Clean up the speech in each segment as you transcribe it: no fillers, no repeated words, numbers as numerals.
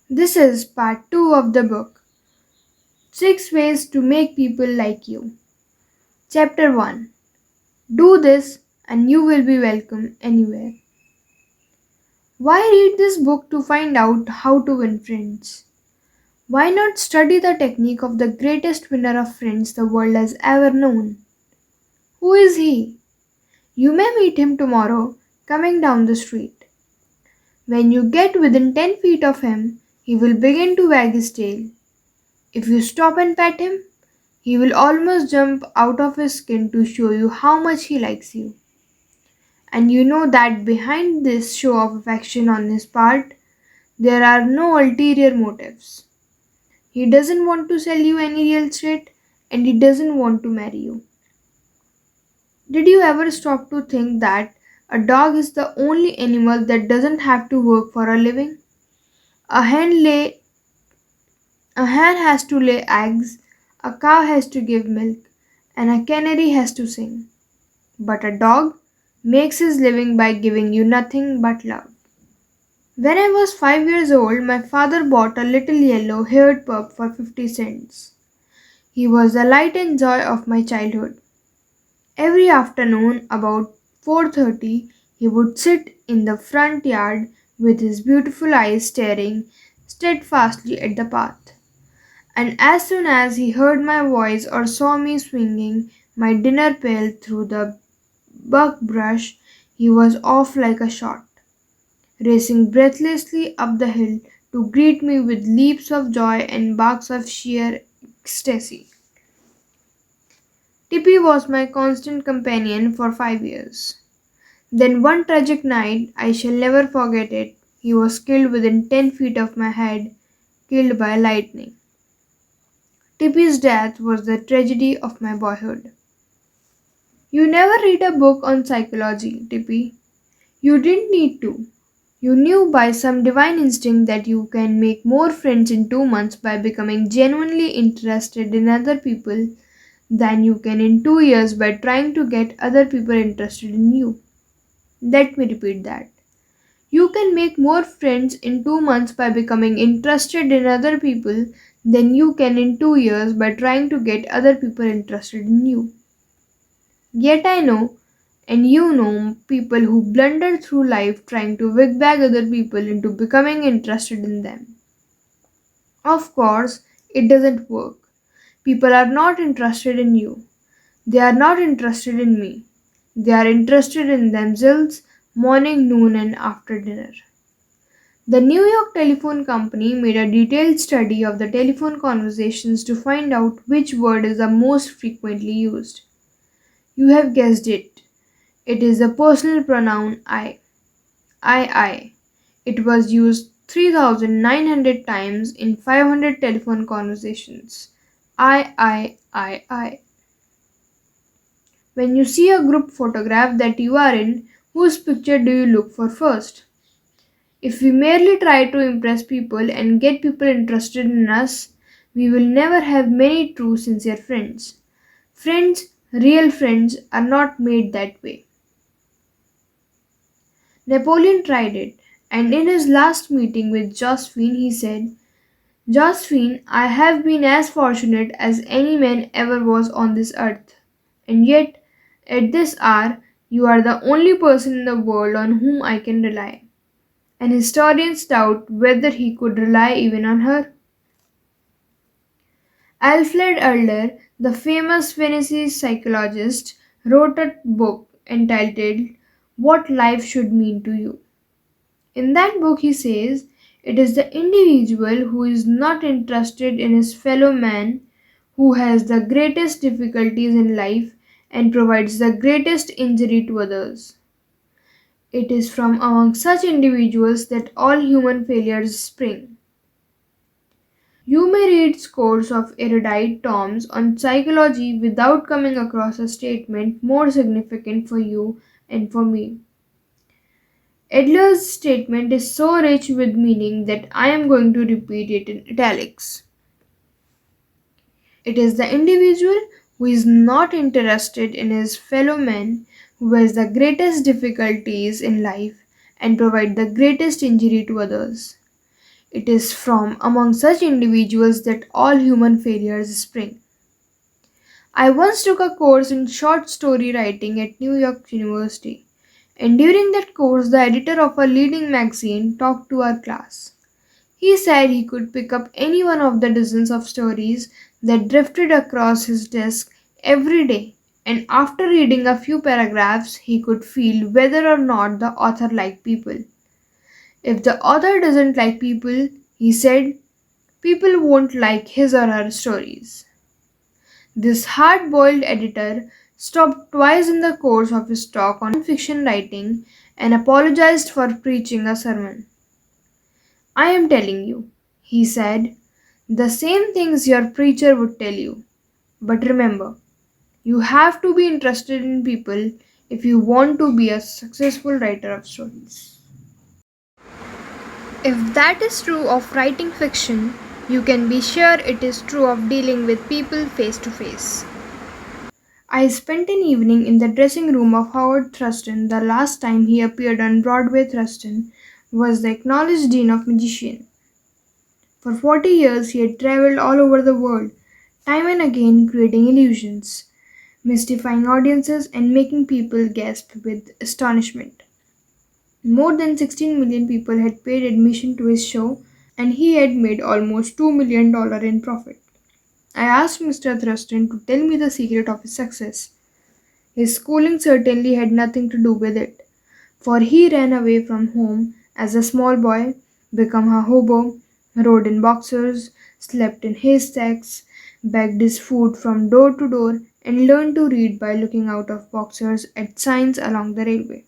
This is part 2 of the book 6 Ways to Make People Like You. Chapter 1. Do this and you will be welcome anywhere. Why read this book to find out how to win friends? Why not study the technique of the greatest winner of friends the world has ever known? Who is he? You may meet him tomorrow coming down the street. When you get within 10 feet of him, he will begin to wag his tail. If you stop and pet him, he will almost jump out of his skin to show you how much he likes you. And you know that behind this show of affection on his part, there are no ulterior motives. He doesn't want to sell you any real estate and he doesn't want to marry you. Did you ever stop to think that a dog is the only animal that doesn't have to work for a living? A hen lay A hen has to lay eggs, a cow has to give milk, and a canary has to sing. But a dog makes his living by giving you nothing but love. When I was 5 years old, my father bought a little yellow haired pup for 50 cents. He was the light and joy of my childhood. Every afternoon about 4:30, he would sit in the front yard with his beautiful eyes staring steadfastly at the path. And as soon as he heard my voice or saw me swinging my dinner pail through the buckbrush, he was off like a shot, racing breathlessly up the hill to greet me with leaps of joy and barks of sheer ecstasy. Tippy was my constant companion for 5 years. Then one tragic night, I shall never forget it, he was killed within 10 feet of my head, killed by lightning. Tippy's death was the tragedy of my boyhood. You never read a book on psychology, Tippy. You didn't need to. You knew by some divine instinct that you can make more friends in 2 months by becoming genuinely interested in other people than you can in 2 years by trying to get other people interested in you. Let me repeat that. You can make more friends in 2 months by becoming interested in other people than you can in 2 years by trying to get other people interested in you. Yet I know, and you know, people who blunder through life trying to wig-bag other people into becoming interested in them. Of course, it doesn't work. People are not interested in you. They are not interested in me. They are interested in themselves morning, noon, and after dinner. The New York Telephone Company made a detailed study of the telephone conversations to find out which word is the most frequently used. You have guessed it. It is the personal pronoun I. I. It was used 3,900 times in 500 telephone conversations. I. When you see a group photograph that you are in, whose picture do you look for first? If we merely try to impress people and get people interested in us, we will never have many true, sincere friends. Friends, real friends, are not made that way. Napoleon tried it, and in his last meeting with Josephine, he said, Josephine, I have been as fortunate as any man ever was on this earth, and yet, at this hour, you are the only person in the world on whom I can rely. And historians doubt whether he could rely even on her. Alfred Adler, the famous Viennese psychologist, wrote a book entitled What Life Should Mean to You. In that book, he says, it is the individual who is not interested in his fellow man who has the greatest difficulties in life and provides the greatest injury to others. It is from among such individuals that all human failures spring. You may read scores of erudite tomes on psychology without coming across a statement more significant for you and for me. Adler's statement is so rich with meaning that I am going to repeat it in italics. It is the individual who is not interested in his fellow men who has the greatest difficulties in life and provide the greatest injury to others. It is from among such individuals that all human failures spring. I once took a course in short story writing at New York University, and during that course, the editor of a leading magazine talked to our class. He said he could pick up any one of the dozens of stories that drifted across his desk every day, and after reading a few paragraphs, he could feel whether or not the author liked people. If the author doesn't like people, he said, people won't like his or her stories. This hard boiled editor stopped twice in the course of his talk on fiction writing and apologized for preaching a sermon. I am telling you, he said, the same things your preacher would tell you. But remember, you have to be interested in people if you want to be a successful writer of stories. If that is true of writing fiction, you can be sure it is true of dealing with people face to face. I spent an evening in the dressing room of Howard Thurston. The last time he appeared on Broadway, Thurston was the acknowledged dean of magicians. For 40 years, he had traveled all over the world, time and again creating illusions, mystifying audiences, and making people gasp with astonishment. More than 16 million people had paid admission to his show, and he had made almost $2 million in profit. I asked Mr. Thurston to tell me the secret of his success. His schooling certainly had nothing to do with it, for he ran away from home as a small boy, became a hobo, rode in boxers, slept in haystacks, begged his food from door to door, and learned to read by looking out of boxers at signs along the railway.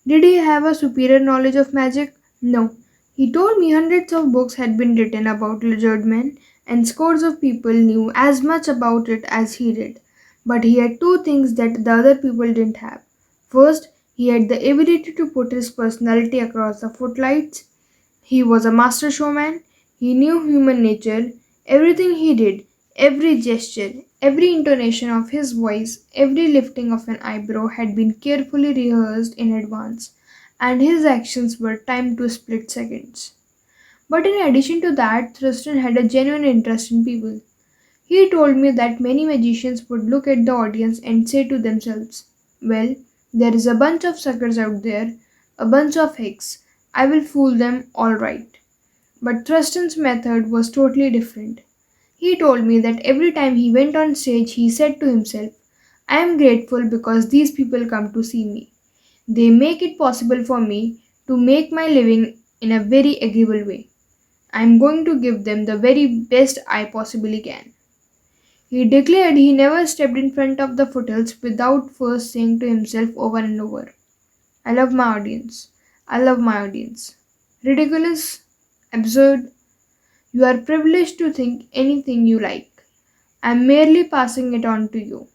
Did he have a superior knowledge of magic? No. He told me hundreds of books had been written about lizard men, and scores of people knew as much about it as he did. But he had two things that the other people didn't have. First, he had the ability to put his personality across the footlights. He was a master showman. He knew human nature. Everything he did, every gesture, every intonation of his voice, every lifting of an eyebrow had been carefully rehearsed in advance, and his actions were timed to split seconds. But in addition to that, Thurston had a genuine interest in people. He told me that many magicians would look at the audience and say to themselves, well, there is a bunch of suckers out there, a bunch of hicks. I will fool them all right. But Thurston's method was totally different. He told me that every time he went on stage, he said to himself, I am grateful because these people come to see me. They make it possible for me to make my living in a very agreeable way. I am going to give them the very best I possibly can. He declared he never stepped in front of the foothills without first saying to himself over and over, I love my audience. I love my audience. Ridiculous? Absurd? You are privileged to think anything you like. I am merely passing it on to you.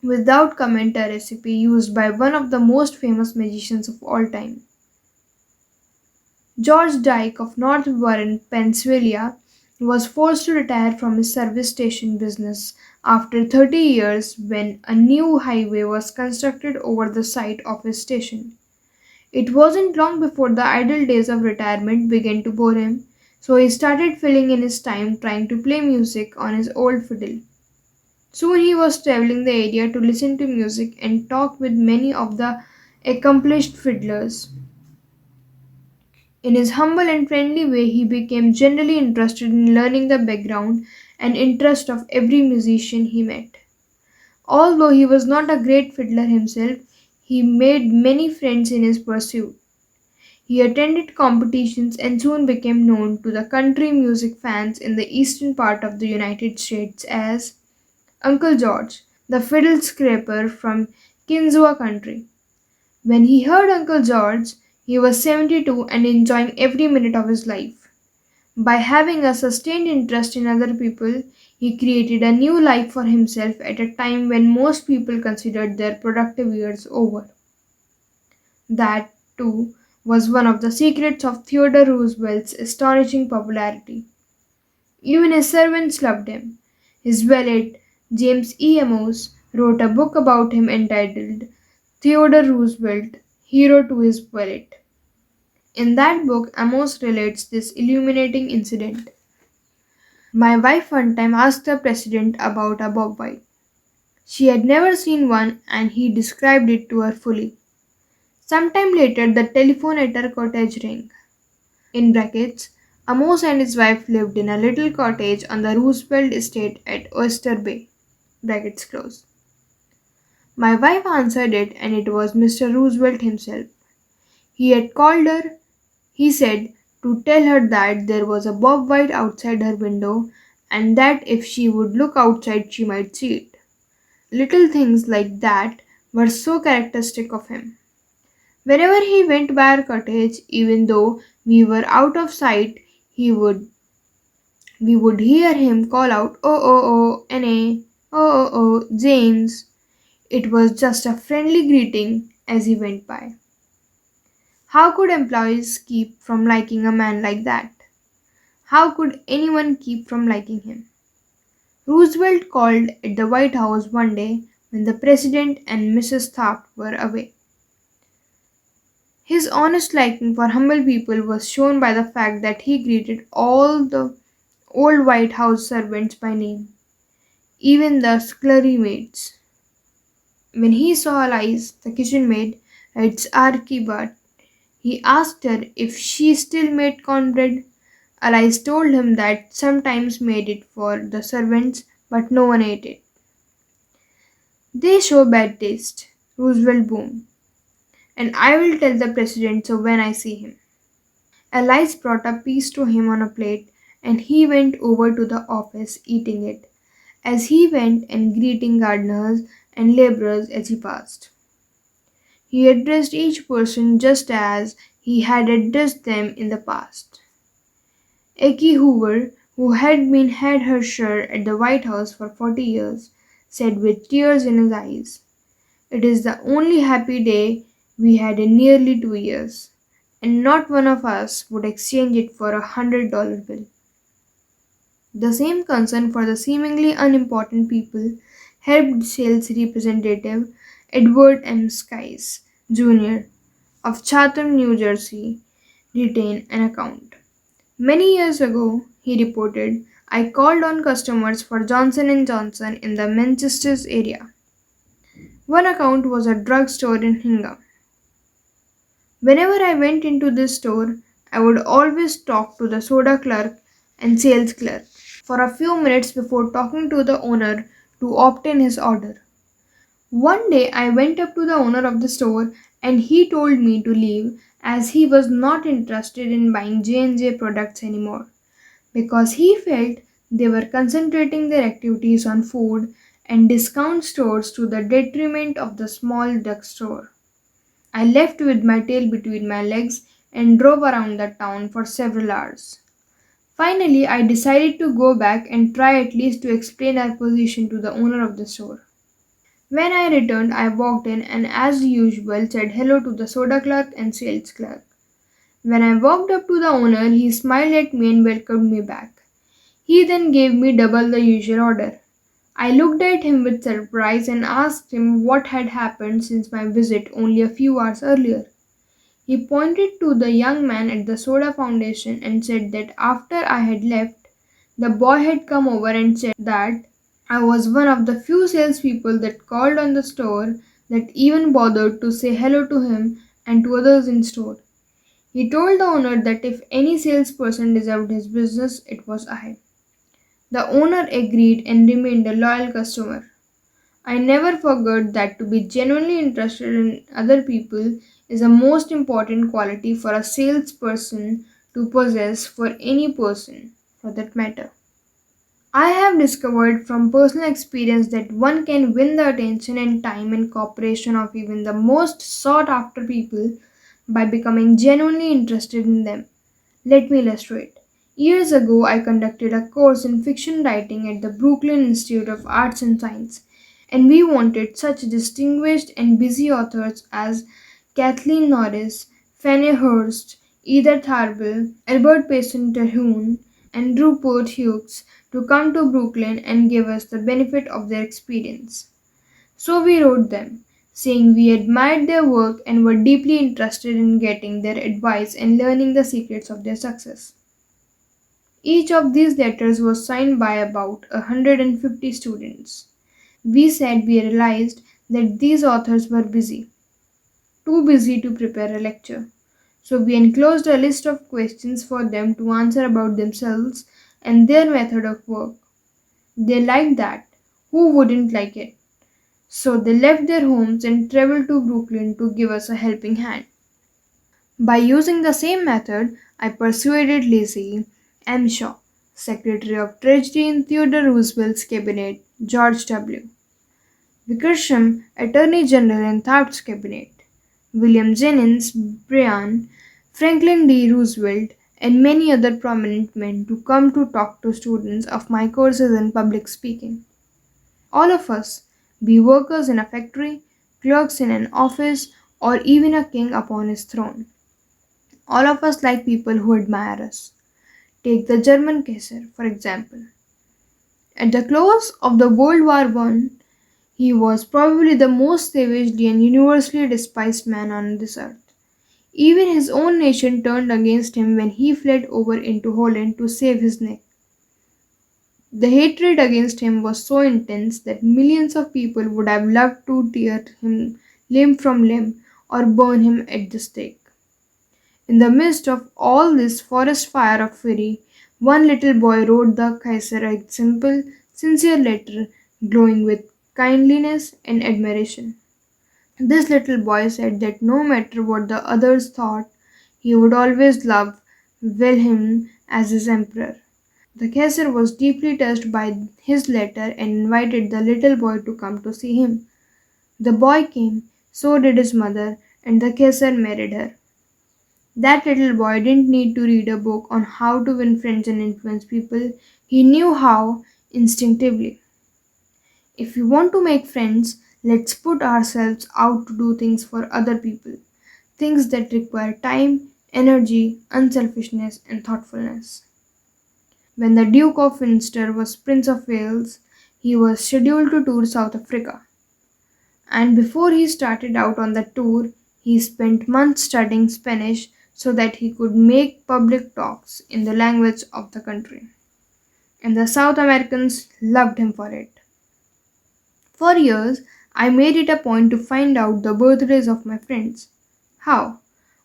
Without comment, a recipe used by one of the most famous magicians of all time. George Dyke of North Warren, Pennsylvania, was forced to retire from his service station business after 30 years when a new highway was constructed over the site of his station. It wasn't long before the idle days of retirement began to bore him, so he started filling in his time trying to play music on his old fiddle. Soon he was traveling the area to listen to music and talk with many of the accomplished fiddlers. In his humble and friendly way, he became generally interested in learning the background and interest of every musician he met. Although he was not a great fiddler himself, he made many friends in his pursuit. He attended competitions and soon became known to the country music fans in the eastern part of the United States as Uncle George, the fiddle scraper from Kinzua country. When he heard Uncle George, he was 72 and enjoying every minute of his life. By having a sustained interest in other people, he created a new life for himself at a time when most people considered their productive years over. That, too, was one of the secrets of Theodore Roosevelt's astonishing popularity. Even his servants loved him. His valet, James E. Amos, wrote a book about him entitled Theodore Roosevelt, Hero to His Valet. In that book, Amos relates this illuminating incident. My wife one time asked the president about a bob white. She had never seen one and he described it to her fully. Sometime later, the telephone at her cottage rang. In brackets, Amos and his wife lived in a little cottage on the Roosevelt estate at Oyster Bay. Brackets close. My wife answered it and it was Mr. Roosevelt himself. He had called her, he said, to tell her that there was a bob white outside her window and that if she would look outside she might see it. Little things like that were so characteristic of him. Whenever he went by our cottage, even though we were out of sight, he would we would hear him call out, "Oh, oh, oh, N.A., oh, oh, oh, James." It was just a friendly greeting as he went by. How could employees keep from liking a man like that? How could anyone keep from liking him? Roosevelt called at the White House one day when the President and Mrs. Taft were away. His honest liking for humble people was shown by the fact that he greeted all the old White House servants by name, even the scullery maids. When he saw Alice, the kitchen maid, its archibald, he asked her if she still made cornbread. Alice told him that sometimes made it for the servants, but no one ate it. They show bad taste, Roosevelt boomed, and I will tell the president so when I see him. Alice brought a piece to him on a plate, and he went over to the office eating it, as he went and greeting gardeners and laborers as he passed. He addressed each person just as he had addressed them in the past. Eki Hoover, who had her share at the White House for 40 years, said with tears in his eyes, "It is the only happy day we had in nearly 2 years, and not one of us would exchange it for $100 bill." The same concern for the seemingly unimportant people helped sales representative Edward M. Skies, Jr. of Chatham, New Jersey, retain an account. Many years ago, he reported, I called on customers for Johnson and Johnson in the Manchester area. One account was a drug store in Hingham. Whenever I went into this store, I would always talk to the soda clerk and sales clerk for a few minutes before talking to the owner to obtain his order. One day I went up to the owner of the store and he told me to leave as he was not interested in buying J&J products anymore because he felt they were concentrating their activities on food and discount stores to the detriment of the small drugstore. I left with my tail between my legs and drove around the town for several hours. Finally, I decided to go back and try at least to explain our position to the owner of the store. When I returned, I walked in and, as usual, said hello to the soda clerk and sales clerk. When I walked up to the owner, he smiled at me and welcomed me back. He then gave me double the usual order. I looked at him with surprise and asked him what had happened since my visit only a few hours earlier. He pointed to the young man at the soda fountain and said that after I had left, the boy had come over and said that I was one of the few salespeople that called on the store that even bothered to say hello to him and to others in store. He told the owner that if any salesperson deserved his business, it was I. The owner agreed and remained a loyal customer. I never forgot that to be genuinely interested in other people is the most important quality for a salesperson to possess for any person, for that matter. I have discovered from personal experience that one can win the attention and time and cooperation of even the most sought after people by becoming genuinely interested in them. Let me illustrate. Years ago, I conducted a course in fiction writing at the Brooklyn Institute of Arts and Science, and we wanted such distinguished and busy authors as Kathleen Norris, Fanny Hurst, Edith Harbaugh, Albert Payson Terhune, and Rupert Hughes to come to Brooklyn and give us the benefit of their experience. So we wrote them. saying we admired their work and were deeply interested in getting their advice and learning the secrets of their success. Each of these letters was signed by about 150 students. We said we realized that these authors were busy, too busy to prepare a lecture. So we enclosed a list of questions for them to answer about themselves and their method of work. They liked that. Who wouldn't like it? So they left their homes and traveled to Brooklyn to give us a helping hand. By using the same method, I persuaded Lacey M. Shaw, Secretary of Treasury in Theodore Roosevelt's cabinet, George W. Wickersham, Attorney General in Taft's cabinet, William Jennings Bryan, Franklin D. Roosevelt, and many other prominent men to come to talk to students of my courses in public speaking. All of us, be workers in a factory, clerks in an office, or even a king upon his throne. All of us like people who admire us. Take the German Kaiser, for example. At the close of the World War I, he was probably the most savagely and universally despised man on this earth. Even his own nation turned against him when he fled over into Holland to save his neck. The hatred against him was so intense that millions of people would have loved to tear him limb from limb or burn him at the stake. In the midst of all this forest fire of fury, one little boy wrote the Kaiser a simple, sincere letter glowing with kindliness and admiration. This little boy said that no matter what the others thought, he would always love Wilhelm as his emperor. The Kaiser was deeply touched by his letter and invited the little boy to come to see him. The boy came, so did his mother, and the Kaiser married her. That little boy didn't need to read a book on how to win friends and influence people. He knew how instinctively. If we want to make friends, let's put ourselves out to do things for other people. Things that require time, energy, unselfishness, and thoughtfulness. When the Duke of Windsor was Prince of Wales, he was scheduled to tour South Africa. And before he started out on the tour, he spent months studying Spanish so that he could make public talks in the language of the country. And the South Americans loved him for it. For years, I made it a point to find out the birthdays of my friends. How?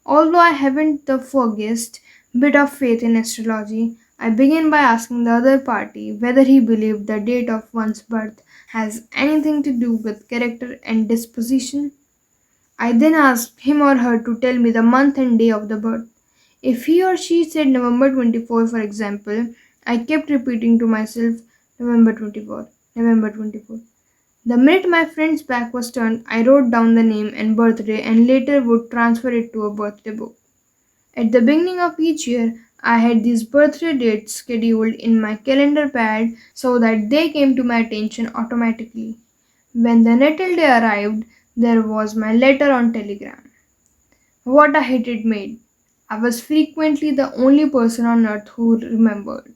Although I haven't the foggiest bit of faith in astrology, I begin by asking the other party whether he believed the date of one's birth has anything to do with character and disposition. I then asked him or her to tell me the month and day of the birth. If he or she said November 24, for example, I kept repeating to myself November 24, November 24. The minute my friend's back was turned, I wrote down the name and birthday and later would transfer it to a birthday book. At the beginning of each year, I had these birthday dates scheduled in my calendar pad so that they came to my attention automatically. When the natal day arrived, there was my letter on Telegram. What a hit it made! I was frequently the only person on earth who remembered.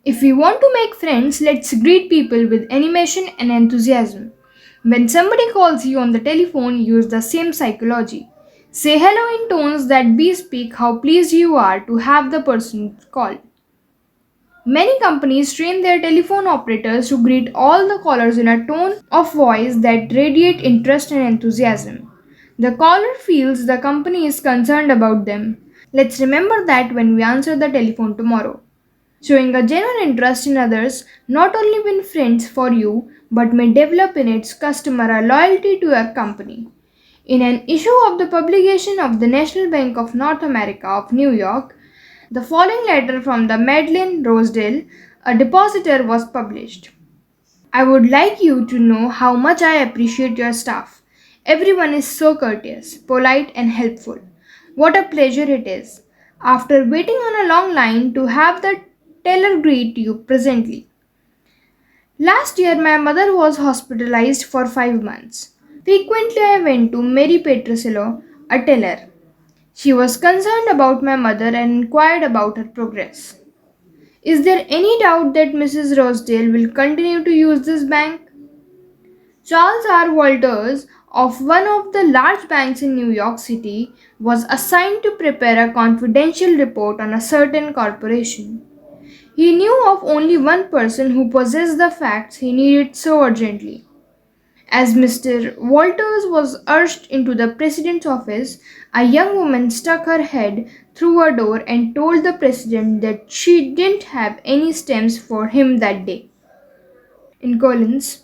If we want to make friends, let's greet people with animation and enthusiasm. When somebody calls you on the telephone, use the same psychology. Say hello in tones that bespeak how pleased you are to have the person call. Many companies train their telephone operators to greet all the callers in a tone of voice that radiate interest and enthusiasm. The caller feels the company is concerned about them. Let's remember that when we answer the telephone tomorrow. Showing a genuine interest in others not only win friends for you but may develop in its customer a loyalty to your company. In an issue of the publication of the National Bank of North America of New York, the following letter from the Madeline Rosedale, a depositor, was published. I would like you to know how much I appreciate your staff. Everyone is so courteous, polite, and helpful. What a pleasure it is, after waiting on a long line, to have the teller greet you presently. Last year, my mother was hospitalized for 5 months. Frequently, I went to Mary Petrosello, a teller. She was concerned about my mother and inquired about her progress. Is there any doubt that Mrs. Rosedale will continue to use this bank? Charles R. Walters of one of the large banks in New York City was assigned to prepare a confidential report on a certain corporation. He knew of only one person who possessed the facts he needed so urgently. As Mr. Walters was urged into the president's office, a young woman stuck her head through a door and told the president that she didn't have any stamps for him that day. In Collins,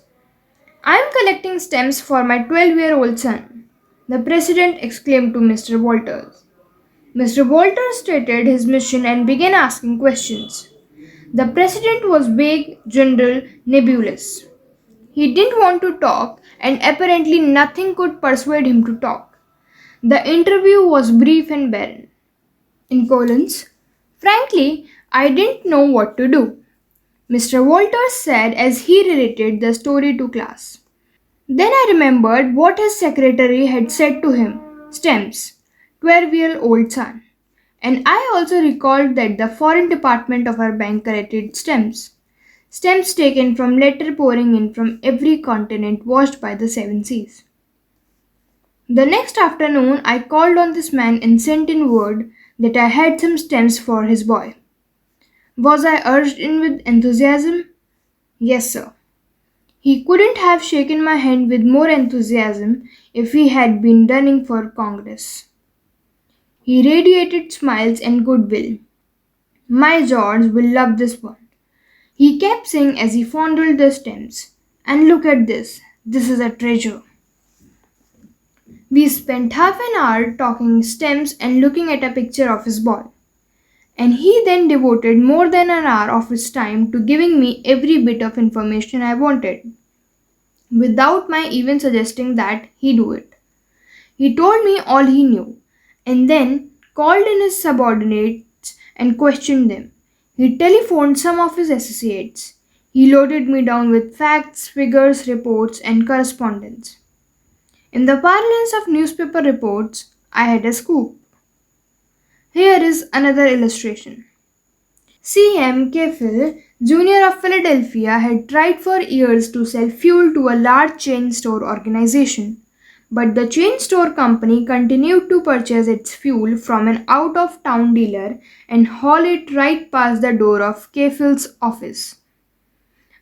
I am collecting stamps for my 12-year-old son, the president exclaimed to Mr. Walters. Mr. Walters stated his mission and began asking questions. The president was vague, general, nebulous. He didn't want to talk, and apparently nothing could persuade him to talk. The interview was brief and barren. In Collins, frankly, I didn't know what to do, Mr. Walters said as he related the story to class. Then I remembered what his secretary had said to him, Stamps, 12-year-old son. And I also recalled that the foreign department of our bank collected stamps. Stamps taken from letter pouring in from every continent washed by the seven seas. The next afternoon, I called on this man and sent in word that I had some stamps for his boy. Was I urged in with enthusiasm? Yes, sir. He couldn't have shaken my hand with more enthusiasm if he had been running for Congress. He radiated smiles and goodwill. My George will love this one. He kept saying as he fondled the stems. And look at this. This is a treasure. We spent half an hour talking stems and looking at a picture of his ball. And he then devoted more than an hour of his time to giving me every bit of information I wanted, without my even suggesting that he do it. He told me all he knew, and then called in his subordinates and questioned them. He telephoned some of his associates. He loaded me down with facts, figures, reports, and correspondence. In the parlance of newspaper reports, I had a scoop. Here is another illustration. C.M. Cafill, Jr. of Philadelphia, had tried for years to sell fuel to a large chain store organization, but the chain store company continued to purchase its fuel from an out-of-town dealer and haul it right past the door of Cafill's office.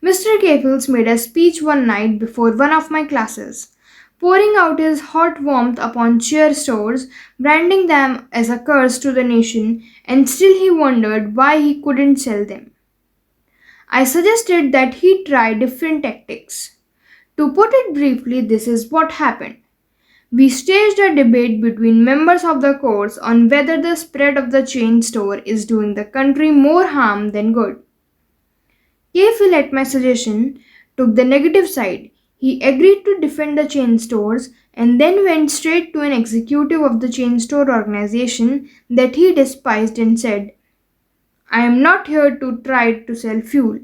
Mr. Cafills made a speech one night before one of my classes, pouring out his hot warmth upon chair stores, branding them as a curse to the nation, and still he wondered why he couldn't sell them. I suggested that he try different tactics. To put it briefly, this is what happened. We staged a debate between members of the course on whether the spread of the chain store is doing the country more harm than good. Cafill, at my suggestion, took the negative side. He agreed to defend the chain stores and then went straight to an executive of the chain store organization that he despised and said, I am not here to try to sell fuel.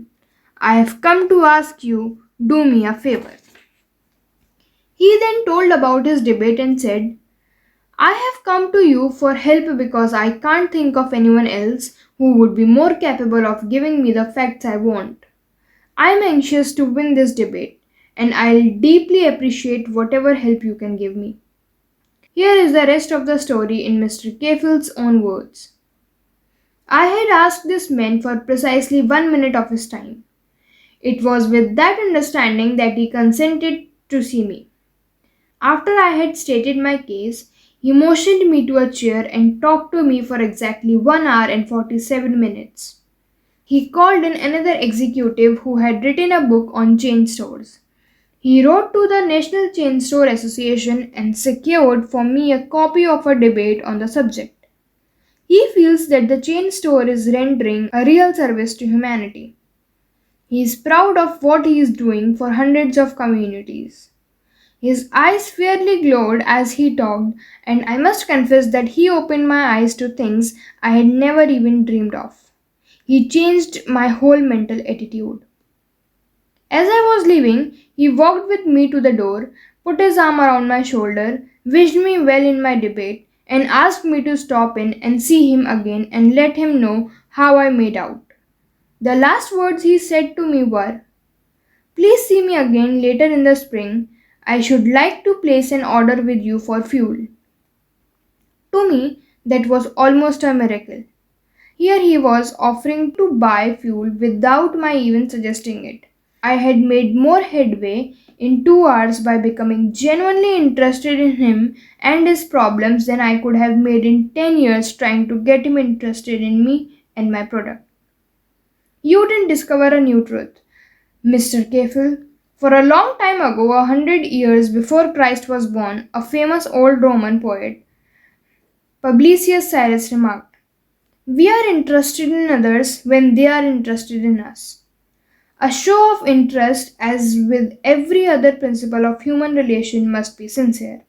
I have come to ask you, do me a favor. He then told about his debate and said, I have come to you for help because I can't think of anyone else who would be more capable of giving me the facts I want. I am anxious to win this debate, and I'll deeply appreciate whatever help you can give me. Here is the rest of the story in Mr. Cafill's own words. I had asked this man for precisely 1 minute of his time. It was with that understanding that he consented to see me. After I had stated my case, he motioned me to a chair and talked to me for exactly 1 hour and 47 minutes. He called in another executive who had written a book on chain stores. He wrote to the National Chain Store Association and secured for me a copy of a debate on the subject. He feels that the chain store is rendering a real service to humanity. He is proud of what he is doing for hundreds of communities. His eyes fairly glowed as he talked, and I must confess that he opened my eyes to things I had never even dreamed of. He changed my whole mental attitude. As I was leaving, he walked with me to the door, put his arm around my shoulder, wished me well in my debate, and asked me to stop in and see him again and let him know how I made out. The last words he said to me were, Please see me again later in the spring. I should like to place an order with you for fuel. To me, that was almost a miracle. Here he was offering to buy fuel without my even suggesting it. I had made more headway in 2 hours by becoming genuinely interested in him and his problems than I could have made in 10 years trying to get him interested in me and my product. You didn't discover a new truth, Mr. Kefil. For a long time ago, 100 years before Christ was born, a famous old Roman poet, Publius Cyrus, remarked, "We are interested in others when they are interested in us." A show of interest, as with every other principle of human relation, must be sincere.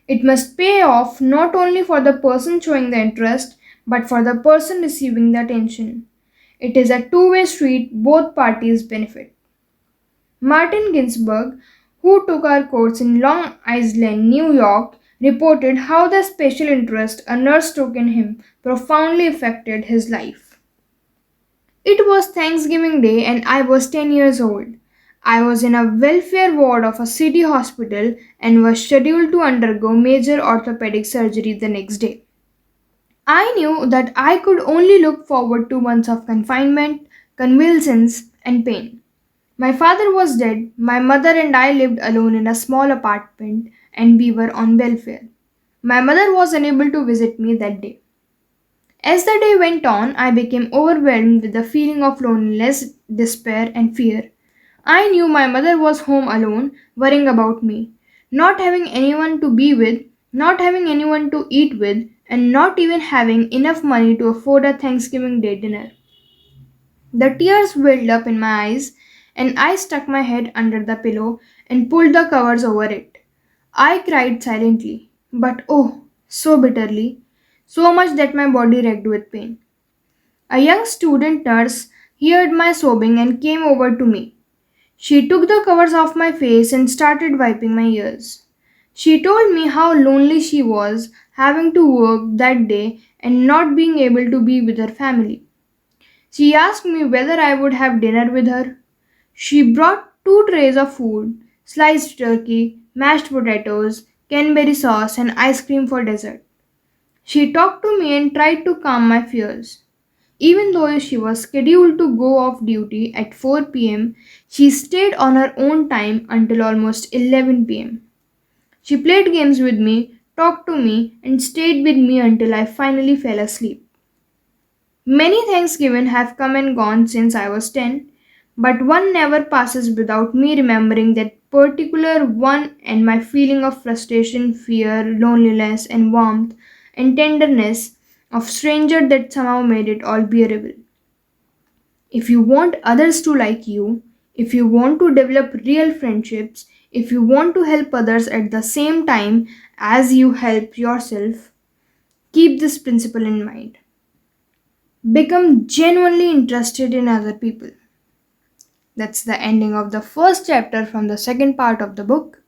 It must pay off not only for the person showing the interest, but for the person receiving the attention. It is a two-way street, both parties benefit. Martin Ginsburg, who took our course in Long Island, New York, reported how the special interest a nurse took in him profoundly affected his life. It was Thanksgiving Day and I was 10 years old. I was in a welfare ward of a city hospital and was scheduled to undergo major orthopedic surgery the next day. I knew that I could only look forward to months of confinement, convulsions, and pain. My father was dead, my mother and I lived alone in a small apartment, and we were on welfare. My mother was unable to visit me that day. As the day went on, I became overwhelmed with the feeling of loneliness, despair, and fear. I knew my mother was home alone, worrying about me, not having anyone to be with, not having anyone to eat with, and not even having enough money to afford a Thanksgiving Day dinner. The tears welled up in my eyes, and I stuck my head under the pillow and pulled the covers over it. I cried silently, but oh, so bitterly, so much that my body wrecked with pain. A young student nurse heard my sobbing and came over to me. She took the covers off my face and started wiping my ears. She told me how lonely she was having to work that day and not being able to be with her family. She asked me whether I would have dinner with her. She brought 2 trays of food, sliced turkey, mashed potatoes, cranberry sauce, and ice cream for dessert. She talked to me and tried to calm my fears. Even though she was scheduled to go off duty at 4 p.m., she stayed on her own time until almost 11 p.m. She played games with me, talked to me, and stayed with me until I finally fell asleep. Many Thanksgivings have come and gone since I was 10, but one never passes without me remembering that particular one and my feeling of frustration, fear, loneliness, and warmth and tenderness of stranger that somehow made it all bearable. If you want others to like you, if you want to develop real friendships, if you want to help others at the same time as you help yourself, keep this principle in mind. Become genuinely interested in other people. That's the ending of the first chapter from the second part of the book.